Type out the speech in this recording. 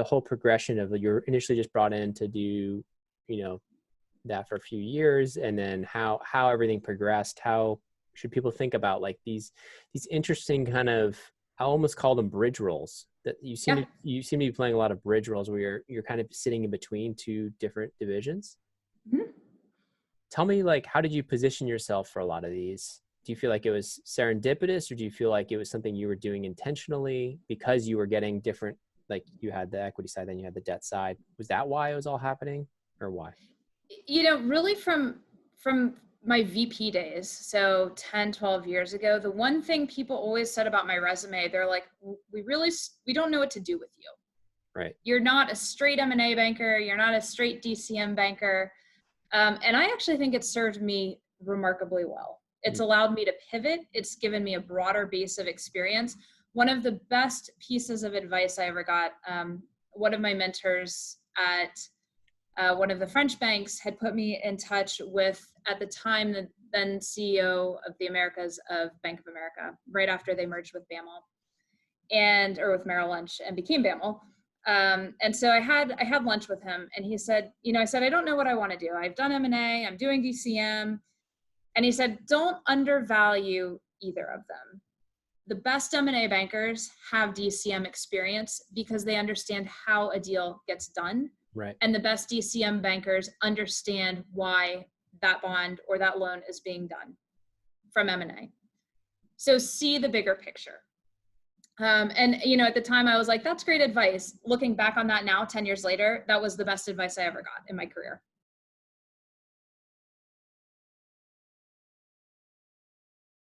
the whole progression of you're initially just brought in to do, you know, that for a few years, and then how everything progressed. How should people think about like these interesting kind of, I almost call them bridge roles, that you seem to be playing a lot of bridge roles where you're kind of sitting in between two different divisions. Mm-hmm. Tell me, like, how did you position yourself for a lot of these? Do you feel like it was serendipitous, or do you feel like it was something you were doing intentionally because you were getting different, like you had the equity side, then you had the debt side? Was that why it was all happening, or why? You know, really from my VP days, so 10, 12 years ago, the one thing people always said about my resume, they're like, we don't know what to do with you. Right. You're not a straight M&A banker. You're not a straight DCM banker. And I actually think it served me remarkably well. It's allowed me to pivot. It's given me a broader base of experience. One of the best pieces of advice I ever got, one of my mentors at one of the French banks had put me in touch with, at the time, the then CEO of the Americas of Bank of America, right after they merged with BAML or with Merrill Lynch and became BAML. And so I had lunch with him, and he said, you know, I said, I don't know what I want to do. I've done M&A, I'm doing DCM. And he said, don't undervalue either of them. The best M&A bankers have DCM experience because they understand how a deal gets done. Right. And the best DCM bankers understand why that bond or that loan is being done from M&A. So see the bigger picture. And, you know, at the time I was like, that's great advice. Looking back on that now, 10 years later, that was the best advice I ever got in my career.